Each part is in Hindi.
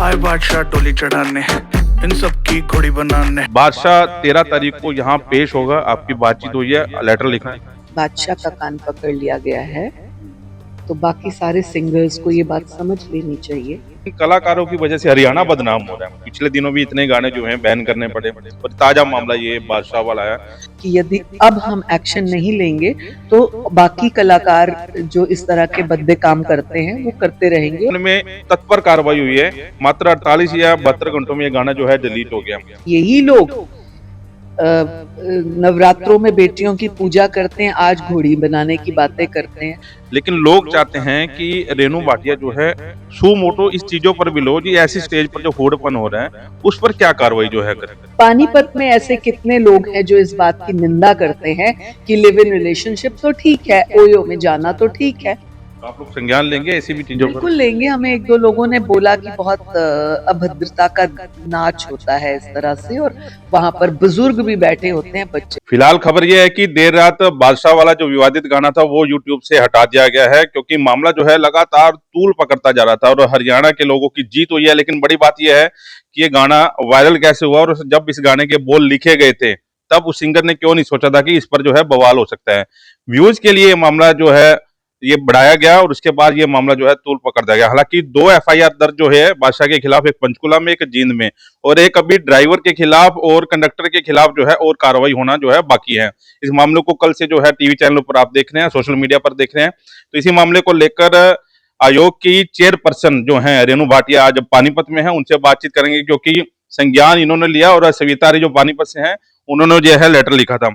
आए बादशाह टोली चढ़ाने, इन सब की घोड़ी बनाने। बादशाह 13 तारीख को यहाँ पेश होगा, आपकी बातचीत हुई है, लेटर लिखा है? बादशाह का कान पकड़ लिया गया है, तो बाकी सारे सिंगर्स को ये बात समझ लेनी चाहिए। कलाकारों की वजह से हरियाणा बदनाम हो रहा है। पिछले दिनों भी इतने गाने जो हैं बैन करने पड़े और ताजा मामला ये बादशाह वाला है कि यदि अब हम एक्शन नहीं लेंगे तो बाकी कलाकार जो इस तरह के भद्दे काम करते हैं वो करते रहेंगे। उनमें तत्पर कार्रवाई हुई है, मात्र 48 या 72 घंटों में ये गाना जो है डिलीट हो गया। यही लोग नवरात्रों में बेटियों की पूजा करते हैं, आज घोड़ी बनाने की बातें करते हैं। लेकिन लोग चाहते हैं कि रेनू भाटिया जो है सू मोटो इस चीजों पर भी लो, जी ऐसी स्टेज पर जो होड़पन हो रहा है उस पर क्या कार्रवाई जो है करें। पानीपत में ऐसे कितने लोग हैं जो इस बात की निंदा करते हैं कि लिव इन रिलेशनशिप तो ठीक है, ओयो में जाना तो ठीक है। आप लोग संज्ञान लेंगे ऐसी भी चीजों पर? बिल्कुल लेंगे। हमें एक दो लोगों ने बोला कि बहुत अभद्रता का नाच होता है इस तरह से, और वहाँ पर बुजुर्ग भी बैठे होते हैं, बच्चे। फिलहाल खबर यह है कि देर रात बादशाह वाला जो विवादित गाना था वो यूट्यूब से हटा दिया गया है, क्योंकि मामला जो है लगातार तूल पकड़ता जा रहा था और हरियाणा के लोगों की जीत हुई है। लेकिन बड़ी बात यह है कि ये गाना वायरल कैसे हुआ, और जब इस गाने के बोल लिखे गए थे तब उस सिंगर ने क्यों नहीं सोचा था कि इस पर जो है बवाल हो सकता है। व्यूज के लिए मामला जो है ये बढ़ाया गया और उसके बाद ये मामला जो है तूल पकड़ दिया गया। हालांकि 2 एफआईआर दर्ज जो है बादशाह के खिलाफ, एक पंचकुला में एक जींद में, और एक अभी ड्राइवर के खिलाफ और कंडक्टर के खिलाफ जो है और कार्रवाई होना जो है बाकी है। इस मामले को कल से जो है टीवी चैनलों पर आप देख रहे हैं, सोशल मीडिया पर देख रहे हैं। तो इसी मामले को लेकर आयोग की चेयरपर्सन जो है रेनू भाटिया आज पानीपत में है, उनसे बातचीत करेंगे, क्योंकि संज्ञान इन्होंने लिया और सविता आर्य जो पानीपत से हैं उन्होंने जो है लेटर लिखा था।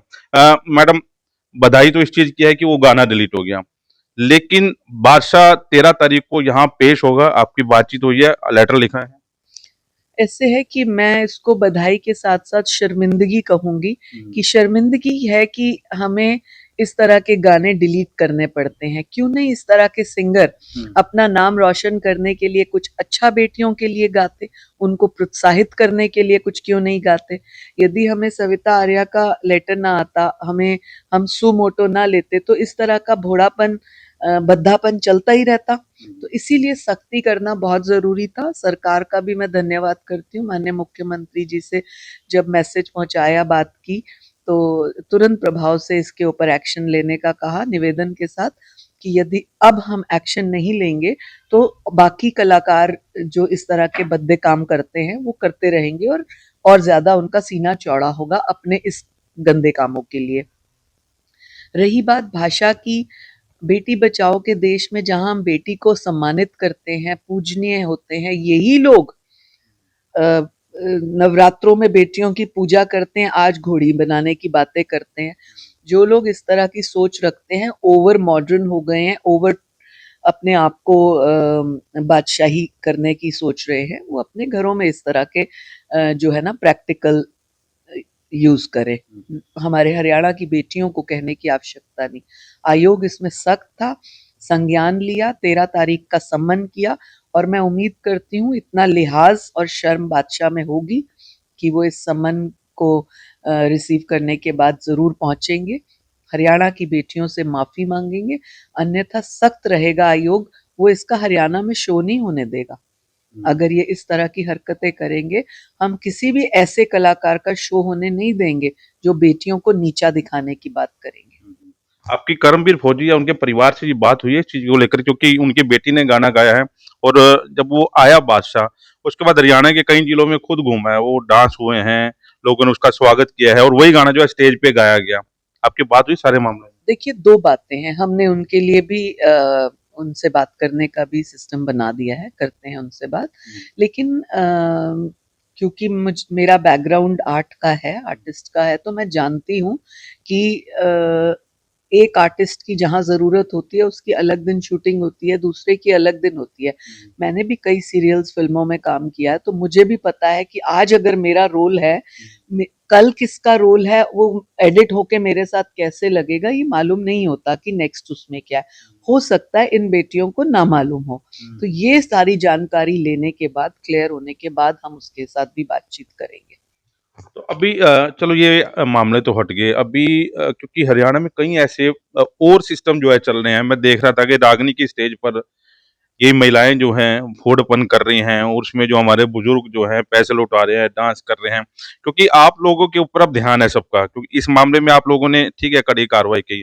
मैडम, बधाई तो इस चीज की है कि वो गाना डिलीट हो गया, लेकिन बादशाह 13 तारीख को यहाँ पेश होगा, आपकी बातचीत हुई है, लेटर लिखा है? ऐसे है कि मैं इसको बधाई के साथ साथ शर्मिंदगी कहूंगी कि शर्मिंदगी है कि हमें इस तरह के गाने डिलीट करने पड़ते हैं। क्यों नहीं इस तरह के सिंगर अपना नाम रोशन करने के लिए कुछ अच्छा बेटियों के लिए गाते, उनको प्रोत्साहित करने के लिए कुछ क्यों नहीं गाते। यदि हमें सविता आर्या का लेटर ना आता, हम सू मोटो ना लेते, तो इस तरह का भोड़ापन बद्धापन चलता ही रहता। तो इसीलिए सख्ती करना बहुत जरूरी था। सरकार का भी मैं धन्यवाद करती हूँ। माननीय मुख्यमंत्री जी से जब मैसेज पहुंचाया बात की, तो तुरंत प्रभाव से इसके ऊपर एक्शन लेने का कहा, निवेदन के साथ कि यदि अब हम एक्शन नहीं लेंगे तो बाकी कलाकार जो इस तरह के भद्दे काम करते हैं वो करते रहेंगे, और ज्यादा उनका सीना चौड़ा होगा अपने इस गंदे कामों के लिए। रही बात भाषा की, बेटी बचाओ के देश में जहां हम बेटी को सम्मानित करते हैं, पूजनीय होते हैं, यही लोग नवरात्रों में बेटियों की पूजा करते हैं, आज घोड़ी बनाने की बातें करते हैं। जो लोग इस तरह की सोच रखते हैं, ओवर मॉडर्न हो गए हैं, ओवर अपने आप को बादशाही करने की सोच रहे हैं, वो अपने घरों में इस तरह के जो है ना प्रैक्टिकल यूज करे। हमारे हरियाणा की बेटियों को कहने की आवश्यकता नहीं। आयोग इसमें सख्त था, संज्ञान लिया, 13 तारीख का सम्मन किया, और मैं उम्मीद करती हूँ इतना लिहाज और शर्म बादशाह में होगी कि वो इस सम्मन को रिसीव करने के बाद जरूर पहुंचेंगे, हरियाणा की बेटियों से माफी मांगेंगे, अन्यथा सख्त रहेगा आयोग। वो इसका हरियाणा में शो नहीं होने देगा। अगर ये इस तरह की हरकतें करेंगे, हम किसी भी ऐसे कलाकार का शो होने नहीं देंगे जो बेटियों को नीचा दिखाने की बात करेंगे। आपकी कर्मवीर फौजी या उनके परिवार से ये बात हुई है इस चीज को लेकर, क्योंकि उनकी बेटी ने गाना गाया है और जब वो आया बादशाह, उसके बाद हरियाणा के कई जिलों में खुद घूमा है, वो डांस हुए हैं, लोगों ने उसका स्वागत किया है और वही गाना जो है स्टेज पे गाया गया। आपकी बात हुई सारे मामले में? देखिए, दो बातें हैं, हमने उनके लिए भी उनसे बात करने का भी सिस्टम बना दिया है, करते हैं उनसे बात। लेकिन क्योंकि मेरा बैकग्राउंड आर्ट का है, आर्टिस्ट का है, तो मैं जानती हूँ कि एक आर्टिस्ट की जहाँ जरूरत होती है उसकी अलग दिन शूटिंग होती है, दूसरे की अलग दिन होती है। मैंने भी कई सीरियल्स, फिल्मों में काम किया है, तो मुझे भी पता है कि आज अगर मेरा रोल है, कल किसका रोल है, वो एडिट होके मेरे साथ कैसे लगेगा ये मालूम नहीं होता कि नेक्स्ट उसमें क्या है। हो सकता है इन बेटियों को ना मालूम हो। तो ये सारी जानकारी लेने के बाद, क्लियर होने के बाद, हम उसके साथ भी बातचीत करेंगे। तो अभी चलो ये मामले तो हट गए। अभी क्योंकि हरियाणा में कई ऐसे और सिस्टम जो है चल रहे हैं, मैं देख रहा था कि रागनी की स्टेज पर ये महिलाएं जो हैं भोड़पन कर रही हैं और उसमें जो हमारे बुजुर्ग जो हैं पैसे लुटा रहे हैं, डांस कर रहे हैं, क्योंकि आप लोगों के ऊपर अब ध्यान है सबका, क्योंकि इस मामले में आप लोगों ने ठीक है कड़ी कार्रवाई की,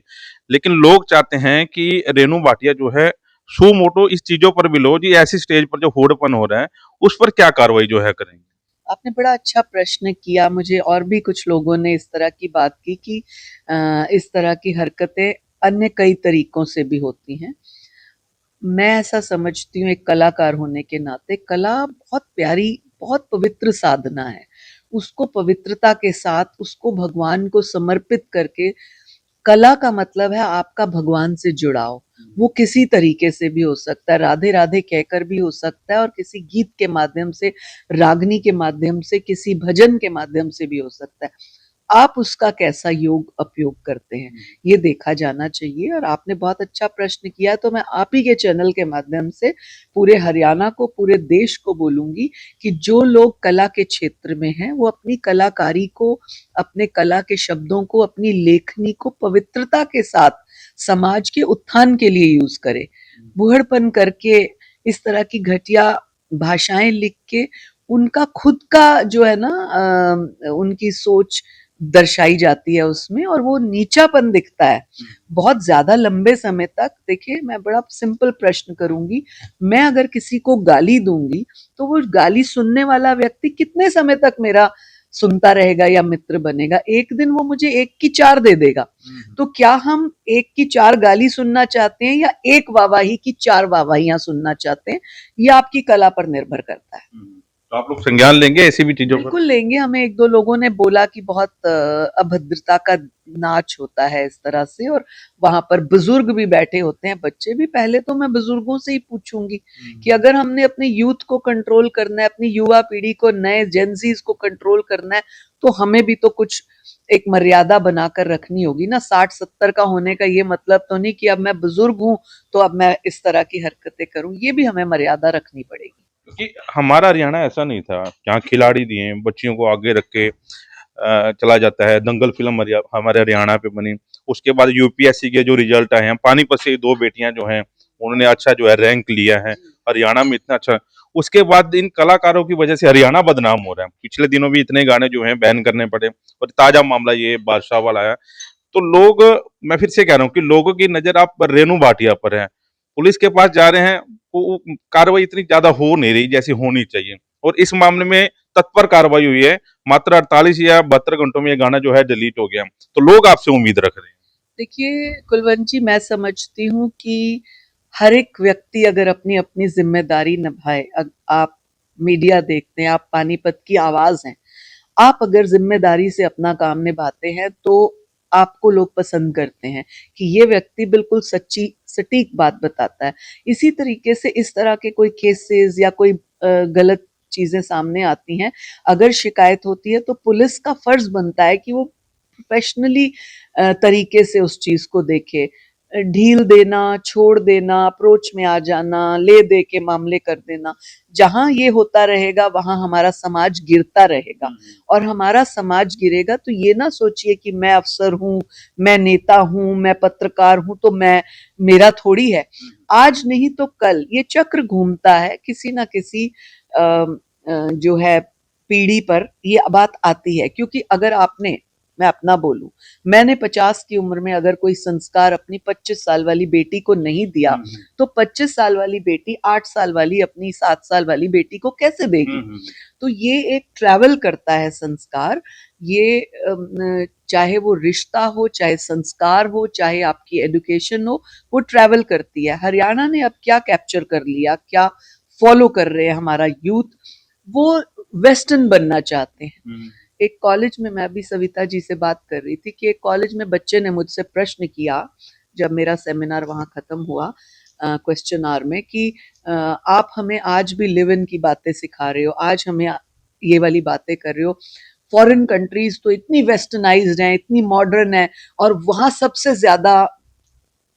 लेकिन लोग चाहते हैं कि रेनू भाटिया जो है सो मोटो इस चीजों पर भी लो जी, ऐसी स्टेज पर जो होड़पन हो रहा है उस पर क्या कार्रवाई जो है करेंगे। आपने बड़ा अच्छा प्रश्न किया। मुझे और भी कुछ लोगों ने इस तरह की बात की कि इस तरह की हरकतें अन्य कई तरीकों से भी होती हैं। मैं ऐसा समझती हूँ, एक कलाकार होने के नाते कला बहुत प्यारी, बहुत पवित्र साधना है। उसको पवित्रता के साथ, उसको भगवान को समर्पित करके, कला का मतलब है आपका भगवान से जुड़ाव। वो किसी तरीके से भी हो सकता है, राधे राधे कहकर भी हो सकता है, और किसी गीत के माध्यम से, रागनी के माध्यम से, किसी भजन के माध्यम से भी हो सकता है। आप उसका कैसा योग उपयोग करते हैं, ये देखा जाना चाहिए। और आपने बहुत अच्छा प्रश्न किया, तो मैं आप ही के चैनल के माध्यम से पूरे हरियाणा को, पूरे देश को बोलूंगी कि जो लोग कला के क्षेत्र में हैं, वो अपनी कलाकारी को, अपने कला के शब्दों को, अपनी लेखनी को पवित्रता के साथ समाज के उत्थान के लिए यूज करें। बुहड़पन करके, इस तरह की घटिया भाषाएं लिख के, उनका खुद का जो है ना, उनकी सोच दर्शाई जाती है उसमें, और वो नीचापन दिखता है बहुत ज्यादा लंबे समय तक। देखिए, मैं बड़ा सिंपल प्रश्न करूंगी, मैं अगर किसी को गाली दूंगी तो वो गाली सुनने वाला व्यक्ति कितने समय तक मेरा सुनता रहेगा या मित्र बनेगा? एक दिन वो मुझे 1 की 4 दे देगा। तो क्या हम 1 की 4 गाली सुनना चाहते हैं, या 1 वाहवाही की 4 वाहवाहियां सुनना चाहते हैं? ये आपकी कला पर निर्भर करता है। तो आप लोग संज्ञान लेंगे ऐसी भी चीजों पर। बिल्कुल लेंगे। हमें 1-2 लोगों ने बोला कि बहुत अभद्रता का नाच होता है इस तरह से, और वहां पर बुजुर्ग भी बैठे होते हैं, बच्चे भी। पहले तो मैं बुजुर्गों से ही पूछूंगी कि अगर हमने अपने यूथ को कंट्रोल करना है, अपनी युवा पीढ़ी को, नए जेनजीज को कंट्रोल करना है, तो हमें भी तो कुछ एक मर्यादा बनाकर रखनी होगी ना। 60-70 का होने का ये मतलब तो नहीं कि अब मैं बुजुर्ग हूं तो अब मैं इस तरह की हरकतें करूं। ये भी हमें मर्यादा रखनी पड़ेगी। क्योंकि हमारा हरियाणा ऐसा नहीं था, यहाँ खिलाड़ी दिए बच्चियों को आगे रख के चला जाता है। दंगल फिल्म हमारे हरियाणा पे बनी, उसके बाद यूपीएससी के जो रिजल्ट आए हैं, पानीपत से 2 बेटियां जो हैं उन्होंने अच्छा जो है रैंक लिया है, हरियाणा में इतना अच्छा। उसके बाद इन कलाकारों की वजह से हरियाणा बदनाम हो रहा है। पिछले दिनों भी इतने गाने जो हैं बैन करने पड़े, और ताजा मामला ये बादशाह वाला है। तो लोग, मैं फिर से कह रहा हूँ कि लोगों की नजर आप रेनू भाटिया पर है, पुलिस के पास जा रहे हैं, वो कार्रवाई इतनी ज्यादा हो नहीं रही जैसी होनी चाहिए, और इस मामले में तत्पर कार्रवाई हुई है। मात्र 48 या 72 घंटों में ये गाना जो है डिलीट हो गया, तो लोग आपसे उम्मीद रख रहे हैं। देखिए कुलवंत जी, मैं समझती हूँ कि हर एक व्यक्ति अगर अपनी अपनी जिम्मेदारी निभाए, आप मीडिया देखते हैं, आप पानीपत की आवाज हैं, आप अगर जिम्मेदारी से अपना काम निभाते हैं तो आपको लोग पसंद करते हैं कि ये व्यक्ति बिल्कुल सच्ची सटीक बात बताता है। इसी तरीके से इस तरह के कोई केसेस या कोई गलत चीजें सामने आती हैं, अगर शिकायत होती है तो पुलिस का फर्ज बनता है कि वो प्रोफेशनली तरीके से उस चीज को देखे। ढील देना, छोड़ देना, अप्रोच में आ जाना, ले दे के मामले कर देना, जहां ये होता रहेगा वहां हमारा समाज गिरता रहेगा। और हमारा समाज गिरेगा तो ये ना सोचिए कि मैं अफसर हूं, मैं नेता हूं, मैं पत्रकार हूं तो मैं, मेरा थोड़ी है। आज नहीं तो कल ये चक्र घूमता है, किसी ना किसी जो है पीढ़ी पर ये बात आती है। क्योंकि अगर आपने, मैं अपना बोलूं, मैंने 50 की उम्र में अगर कोई संस्कार अपनी 25 साल वाली बेटी को नहीं दिया, तो 25 साल वाली बेटी 8 साल वाली अपनी 7 साल वाली बेटी को कैसे देगी? तो ये एक ट्रैवल करता है संस्कार। ये चाहे वो रिश्ता हो, चाहे संस्कार हो, चाहे आपकी एजुकेशन हो, वो ट्रैवल करती है। हरियाणा ने अब क्या कैप्चर कर लिया, क्या फॉलो कर रहे हैं हमारा यूथ, वो वेस्टर्न बनना चाहते हैं। एक कॉलेज में, मैं अभी सविता जी से बात कर रही थी कि एक कॉलेज में बच्चे ने मुझसे प्रश्न किया जब मेरा सेमिनार वहां खत्म हुआ क्वेश्चन आवर में, कि आप हमें आज भी लिव इन की बातें सिखा रहे हो, आज हमें ये वाली बातें कर रहे हो, फॉरेन कंट्रीज तो इतनी वेस्टर्नाइज्ड हैं, इतनी मॉडर्न है, और वहां सबसे ज्यादा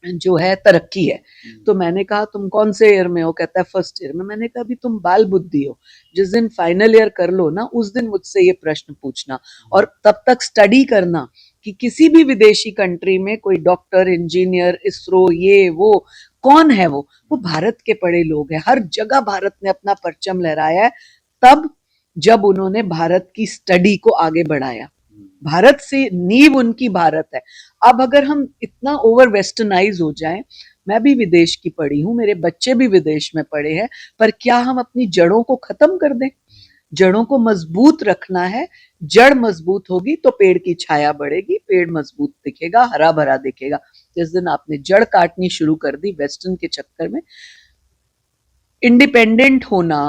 जो है तरक्की है। तो मैंने कहा तुम कौन से ईयर में हो? कहता है फर्स्ट ईयर में। मैंने कहा अभी तुम बाल बुद्धि हो, जिस दिन फाइनल ईयर कर लो ना, उस दिन मुझसे ये प्रश्न पूछना, और तब तक स्टडी करना कि किसी भी विदेशी कंट्री में कोई डॉक्टर, इंजीनियर, इसरो, ये वो कौन है वो भारत के पढ़े लोग हैं। हर जगह भारत ने अपना परचम लहराया है, तब जब उन्होंने भारत की स्टडी को आगे बढ़ाया। भारत से नींव उनकी भारत है। अब अगर हम इतना ओवर वेस्टर्नाइज हो जाएं, मैं भी विदेश की पढ़ी हूं, मेरे बच्चे भी विदेश में पढ़े हैं, पर क्या हम अपनी जड़ों को खत्म कर दें? जड़ों को मजबूत रखना है। जड़ मजबूत होगी तो पेड़ की छाया बढ़ेगी, पेड़ मजबूत दिखेगा, हरा भरा दिखेगा। जिस दिन आपने जड़ काटनी शुरू कर दी वेस्टर्न के चक्कर में, इंडिपेंडेंट होना,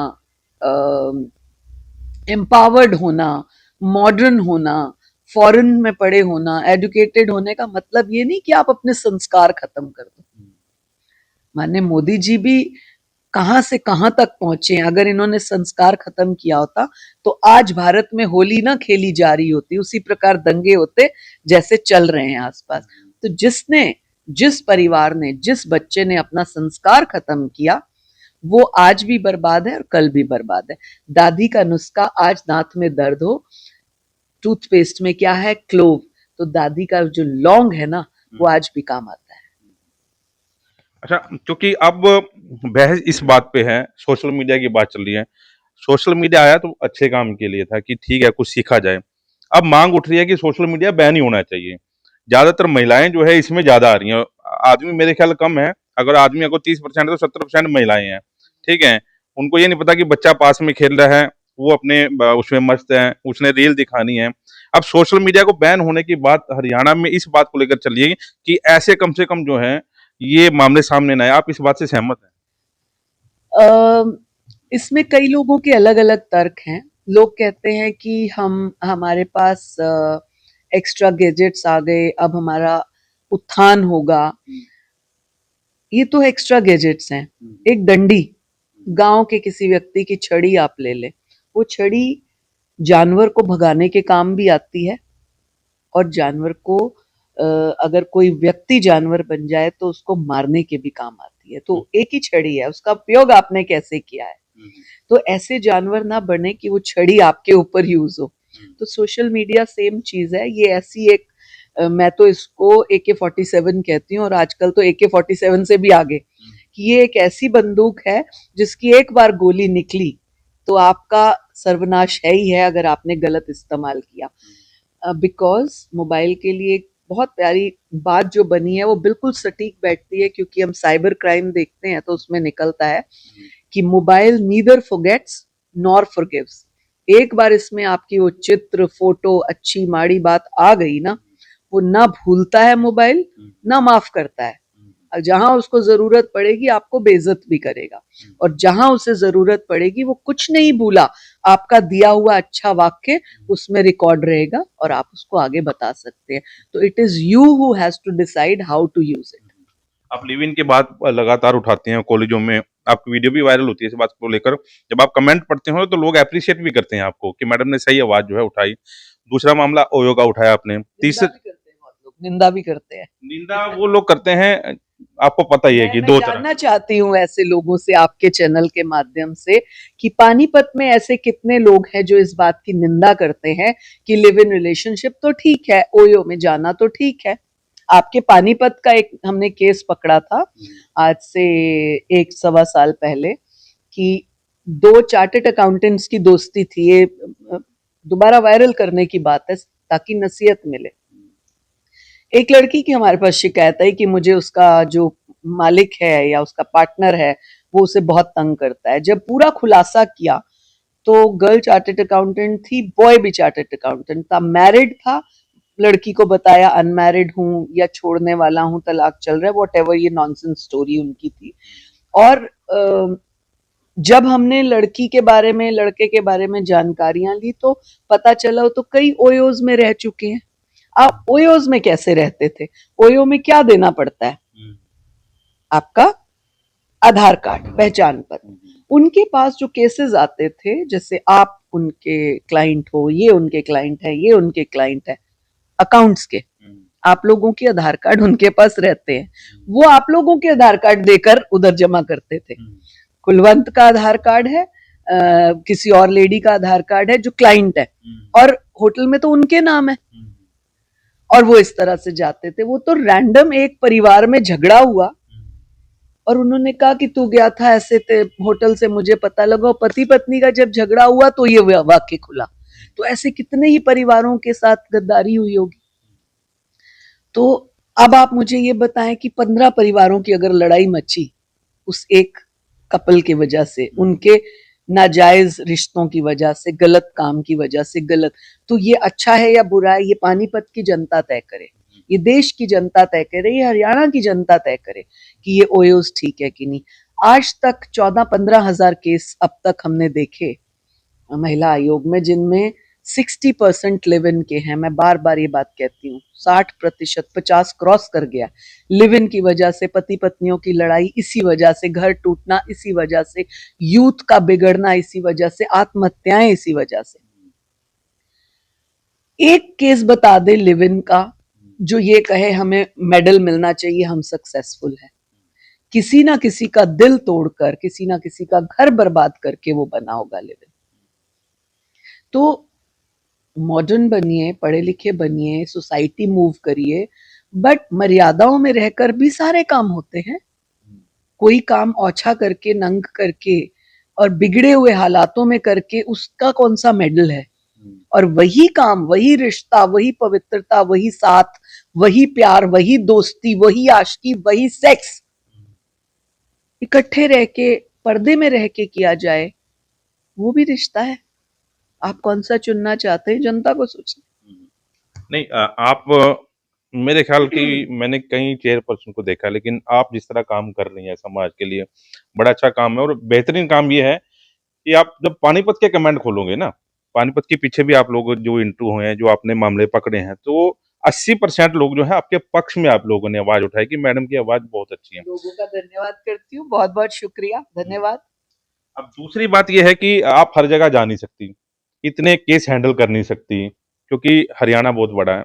एम्पावर्ड होना, मॉडर्न होना, फॉरेन में पढ़े होना, एजुकेटेड होने का मतलब ये नहीं कि आप अपने संस्कार खत्म कर दो। माननीय मोदी जी भी कहां से कहां तक पहुंचे। अगर इन्होंने संस्कार खत्म किया होता तो आज भारत में होली ना खेली जा रही होती, उसी प्रकार दंगे होते जैसे चल रहे हैं आसपास। तो जिस परिवार ने, जिस बच्चे ने अपना संस्कार खत्म किया, वो आज भी बर्बाद है और कल भी बर्बाद है। दादी का नुस्खा, आज दांत में दर्द हो, टूथपेस्ट में क्या है, क्लोव, तो दादी का जो लौंग है ना, वो आज भी काम आता है। अच्छा, क्योंकि अब बहस इस बात पे है, सोशल मीडिया की बात चल रही है। सोशल मीडिया आया तो अच्छे काम के लिए था कि ठीक है कुछ सीखा जाए। अब मांग उठ रही है कि सोशल मीडिया बैन ही होना चाहिए। ज्यादातर महिलाएं जो है इसमें ज्यादा आ रही हैं, आदमी मेरे ख्याल कम है। अगर आदमी अगर 30% है तो 70% महिलाएं हैं। ठीक है, उनको ये नहीं पता कि बच्चा पास में खेल रहा है, वो अपने उसमें मस्त है, उसने रील दिखानी है। अब सोशल मीडिया को बैन होने की बात हरियाणा में इस बात को लेकर चल रही है कि ऐसे कम से कम जो है ये मामले सामने न आए। आप इस बात से सहमत हैं? इसमें कई लोगों के अलग अलग तर्क हैं। लोग कहते हैं कि हमारे पास एक्स्ट्रा गैजेट्स आ गए, अब हमारा उत्थान होगा। ये तो एक्स्ट्रा गैजेट्स हैं। एक डंडी, गांव के किसी व्यक्ति की छड़ी आप ले ले, वो छड़ी जानवर को भगाने के काम भी आती है, और जानवर को अगर कोई व्यक्ति जानवर बन जाए तो उसको मारने के भी काम आती है। तो एक ही छड़ी है, उसका उपयोग आपने कैसे किया है। तो ऐसे जानवर ना बने कि वो छड़ी आपके ऊपर यूज हो। तो सोशल मीडिया सेम चीज है। ये ऐसी एक मैं तो इसको AK-47 कहती हूँ, और आजकल तो AK-47 से भी आगे, कि ये एक ऐसी बंदूक है जिसकी एक बार गोली निकली तो आपका सर्वनाश है ही है अगर आपने गलत इस्तेमाल किया। बिकॉज मोबाइल के लिए एक बहुत प्यारी बात जो बनी है वो बिल्कुल सटीक बैठती है, क्योंकि हम साइबर क्राइम देखते हैं तो उसमें निकलता है कि mobile neither forgets nor forgives. एक बार इसमें आपकी वो चित्र, फोटो, अच्छी माड़ी बात आ गई ना, वो ना भूलता है मोबाइल, ना माफ करता है। जहां उसको जरूरत पड़ेगी आपको बेइज्जत भी करेगा, और जहां उसे जरूरत पड़ेगी वो कुछ नहीं भूला, आपका दिया हुआ अच्छा वाक्य उसमें रिकॉर्ड रहेगा और आप उसको आगे बता सकते हैं। तो it is you who has to decide how to use it. आप लिव इन की बात लगातार उठाते हैं, कॉलेजों में आपकी वीडियो भी वायरल होती है इस बात को लेकर। जब आप कमेंट पढ़ते हो तो लोग अप्रिशिएट भी करते हैं आपको कि मैडम ने सही आवाज जो है उठाई। दूसरा मामला ओयो का उठाया आपने। तीसरा निंदा भी करते हैं। निंदा वो लोग करते हैं, आपको पता ही है कि मैं दो तरह। जानना चाहती हूँ ऐसे लोगों से आपके चैनल के माध्यम से कि पानीपत में ऐसे कितने लोग हैं जो इस बात की निंदा करते हैं कि लिव इन रिलेशनशिप तो ठीक है, ओयो में जाना तो ठीक है। आपके पानीपत का एक हमने केस पकड़ा था आज से 1-1.25 साल पहले, कि 2 चार्टर्ड अकाउंटेंट्स की दोस्ती थी। ये दोबारा वायरल करने की बात है ताकि नसीहत मिले। एक लड़की की हमारे पास शिकायत आई कि मुझे उसका जो मालिक है या उसका पार्टनर है वो उसे बहुत तंग करता है। जब पूरा खुलासा किया तो गर्ल चार्टर्ड अकाउंटेंट थी, बॉय भी चार्टर्ड अकाउंटेंट था, मैरिड था। लड़की को बताया अनमैरिड हूँ या छोड़ने वाला हूँ, तलाक चल रहा है, व्हाटएवर, ये नॉनसेंस स्टोरी उनकी थी। और जब हमने लड़की के बारे में, लड़के के बारे में जानकारियां ली तो पता चला तो कई ओयोज में रह चुके हैं। आप ओयोज में कैसे रहते थे? ओयो में क्या देना पड़ता है? आपका आधार कार्ड, पहचान पत्र। उनके पास जो केसेस आते थे, जैसे आप उनके क्लाइंट हो, ये उनके क्लाइंट है, ये उनके क्लाइंट है, अकाउंट्स के, आप लोगों के आधार कार्ड उनके पास रहते हैं, वो आप लोगों के आधार कार्ड देकर उधर जमा करते थे। कुलवंत का आधार कार्ड है, किसी और लेडी का आधार कार्ड है जो क्लाइंट है, और होटल में तो उनके नाम है, और वो इस तरह से जाते थे। वो तो रैंडम एक परिवार में झगड़ा हुआ और उन्होंने कहा कि तू गया था ऐसे होटल से, मुझे पता लगा। पति पत्नी का जब झगड़ा हुआ तो ये वाक्य खुला। तो ऐसे कितने ही परिवारों के साथ गद्दारी हुई होगी। तो अब आप मुझे ये बताएं कि 15 परिवारों की अगर लड़ाई मची उस एक कपल की वजह से, उनके नाजायज रिश्तों की वजह से, गलत काम की वजह से, गलत, तो ये अच्छा है या बुरा है, ये पानीपत की जनता तय करे, ये देश की जनता तय करे, ये हरियाणा की जनता तय करे कि ये ओयोस ठीक है कि नहीं। आज तक 14-15 हजार केस अब तक हमने देखे महिला आयोग में, जिनमें 60% लिव इन के हैं। मैं बार बार ये बात कहती हूँ, 60%, 50 क्रॉस कर गया लिव इन की वजह से, पति पत्नियों की लड़ाई इसी वजह से, घर टूटना इसी वजह से, यूथ का बिगड़ना इसी वजह से, आत्महत्याएं इसी वजह से। एक केस बता दे लिव इन का जो ये कहे हमें मेडल मिलना चाहिए, हम सक्सेसफुल है। किसी ना किसी का दिल तोड़कर, किसी ना किसी का घर बर्बाद करके वो बना होगा लिव इन। तो मॉडर्न बनिए, पढ़े लिखे बनिए, सोसाइटी मूव करिए, बट मर्यादाओं में रहकर भी सारे काम होते हैं। कोई काम औछा करके, नंग करके और बिगड़े हुए हालातों में करके उसका कौन सा मेडल है। और वही काम, वही रिश्ता, वही पवित्रता, वही साथ, वही प्यार, वही दोस्ती, वही आशिकी, वही सेक्स इकट्ठे रह के, पर्दे में रह के किया जाए, वो भी रिश्ता है। आप कौन सा चुनना चाहते हैं, जनता को सोचना। नहीं आप मेरे ख्याल की मैंने कई चेयरपर्सन को देखा, लेकिन आप जिस तरह काम कर रही हैं समाज के लिए, बड़ा अच्छा काम है। और बेहतरीन काम ये है कि आप जब पानीपत के कमेंट खोलोगे ना, पानीपत के पीछे भी आप लोग जो इंटरव्यू हुए हैं, जो आपने मामले पकड़े हैं, तो 80% लोग जो है आपके पक्ष में आप लोगों ने आवाज उठाई कि मैडम की आवाज बहुत अच्छी है। लोगों का धन्यवाद करती हूँ, बहुत बहुत शुक्रिया, धन्यवाद। अब दूसरी बात ये है कि आप हर जगह जा नहीं सकती, इतने केस हैंडल कर नहीं सकती, क्योंकि हरियाणा बहुत बड़ा है।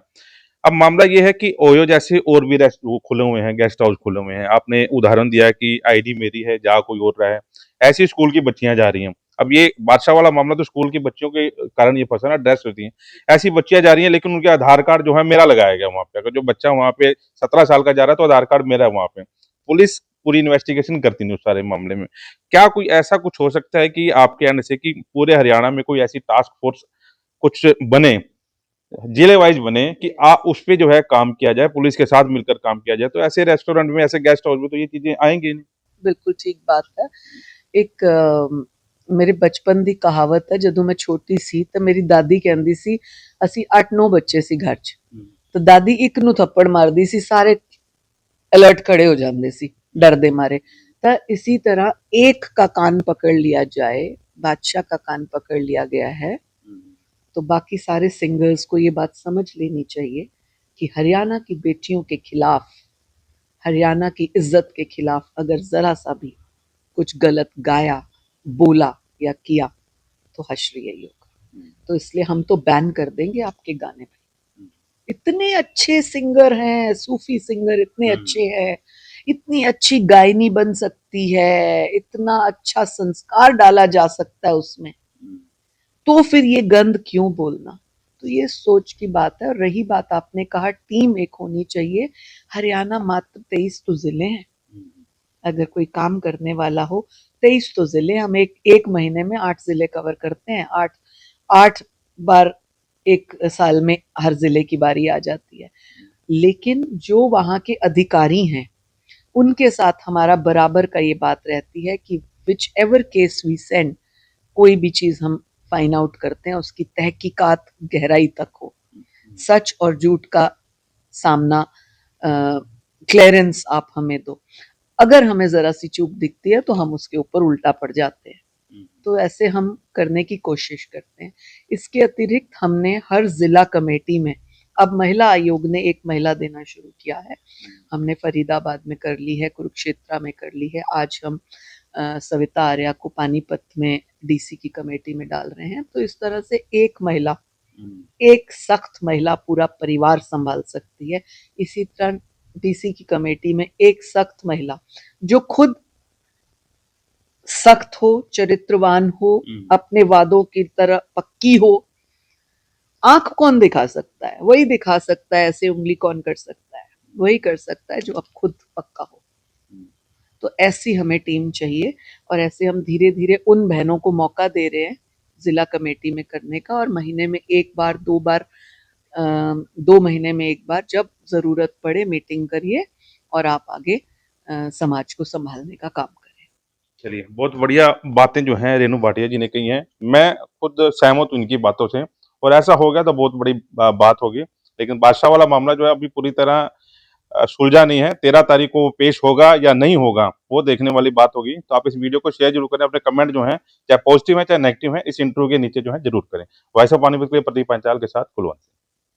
अब मामला ये है कि ओयो जैसे और भी रेस्ट वो खुले हुए हैं, गेस्ट हाउस खुले हुए हैं। आपने उदाहरण दिया है कि आईडी मेरी है, जा कोई और रहा है। ऐसी स्कूल की बच्चियां जा रही हैं। अब ये बादशाह वाला मामला तो स्कूल की बच्चियों के कारण ये फंसा ना, ड्रेस होती है। ऐसी बच्चियां जा रही हैं, लेकिन उनके आधार कार्ड जो है मेरा लगाया गया वहां पे। अगर जो बच्चा वहां पे 17 साल का जा रहा है तो आधार कार्ड मेरा है वहां पे। पुलिस पूरी इन्वेस्टिगेशन करती नहीं उस सारे मामले में। क्या कोई ऐसा कुछ हो सकता है कि आपके आने से कि पूरे हरियाणा में कोई ऐसी टास्क फोर्स कुछ बने, जिले वाइज बने, कि उस पे जो है काम किया जाए, पुलिस के साथ मिलकर काम किया जाए, तो ऐसे रेस्टोरेंट में, ऐसे गेस्ट हाउस में तो ये चीजें आएंगी नहीं। बिल्कुल ठीक बात है। एक मेरे बचपन दी कहावत है, जदों मैं छोटी सी तो मेरी दादी कहंदी सी, ਅਸੀਂ 8-9 ਬੱਚੇ ਸੀ ਘਰ 'ਚ, तो दादी ਇੱਕ ਨੂੰ ਥੱਪੜ ਮਾਰਦੀ ਸੀ, ਸਾਰੇ अलर्ट खड़े हो जाते सी डर दे मारे। तो इसी तरह एक का कान पकड़ लिया जाए, बादशाह का कान पकड़ लिया गया है, तो बाकी सारे सिंगर्स को ये बात समझ लेनी चाहिए कि हरियाणा की बेटियों के खिलाफ, हरियाणा की इज्जत के खिलाफ अगर जरा सा भी कुछ गलत गाया, बोला या किया तो हश्र यही होगा। तो इसलिए हम तो बैन कर देंगे आपके गाने भाई। इतने अच्छे सिंगर हैं, सूफी सिंगर इतने अच्छे हैं, इतनी अच्छी गायनी बन सकती है, इतना अच्छा संस्कार डाला जा सकता है उसमें, तो फिर ये गंद क्यों बोलना। तो ये सोच की बात है। और रही बात आपने कहा टीम एक होनी चाहिए, हरियाणा मात्र 23 तो जिले हैं। अगर कोई काम करने वाला हो, 23 तो जिले, हम एक महीने में 8 जिले कवर करते हैं। 8 बार एक साल में हर जिले की बारी आ जाती है। लेकिन जो वहाँ के अधिकारी हैं उनके साथ हमारा बराबर का ये बात रहती है कि whichever case we send, कोई भी चीज हम फाइंड आउट करते हैं उसकी तहकीकात गहराई तक हो, सच और झूठ का सामना, क्लियरेंस आप हमें दो। अगर हमें जरा सी चूक दिखती है तो हम उसके ऊपर उल्टा पड़ जाते हैं। तो ऐसे हम करने की कोशिश करते हैं। इसके अतिरिक्त हमने हर जिला कमेटी में, अब महिला आयोग ने एक महिला देना शुरू किया है। हमने फरीदाबाद में कर ली है, कुरुक्षेत्र में कर ली है, आज हम सविता आर्या को पानीपत में डीसी की कमेटी में डाल रहे हैं। तो इस तरह से एक महिला, एक सख्त महिला पूरा परिवार संभाल सकती है। इसी तरह डीसी की कमेटी में एक सख्त महिला जो खुद सख्त हो, चरित्रवान हो, अपने वादों की तरह पक्की हो। आंख कौन दिखा सकता है? वही दिखा सकता है। ऐसे उंगली कौन कर सकता है? वही कर सकता है जो अब खुद पक्का हो। तो ऐसी हमें टीम चाहिए और ऐसे हम धीरे धीरे उन बहनों को मौका दे रहे हैं जिला कमेटी में करने का, और महीने में एक बार 2 बार 2 महीने में एक बार जब ज़रूरत पड़े मीटिंग करिए और आप आगे समाज को संभालने का काम करें। चलिए, बहुत बढ़िया बातें जो हैं रेणु भाटिया जी ने कही हैं। मैं खुद सहमत हूँ इनकी बातों से, और ऐसा हो गया तो बहुत बड़ी बात होगी। लेकिन बादशाह वाला मामला जो है अभी पूरी तरह सुलझा नहीं है। 13 तारीख को वो पेश होगा या नहीं होगा, वो देखने वाली बात होगी। तो आप इस वीडियो को शेयर ज़रूर करें, अपने कमेंट जो हैं, चाहे पॉजिटिव है चाहे नेगेटिव है, इस इंटरव्यू के नीचे जो है ज़रूर करें। वॉइस ऑफ पानीपत के लिए प्रदीप पंचाल के साथ कुलवंत।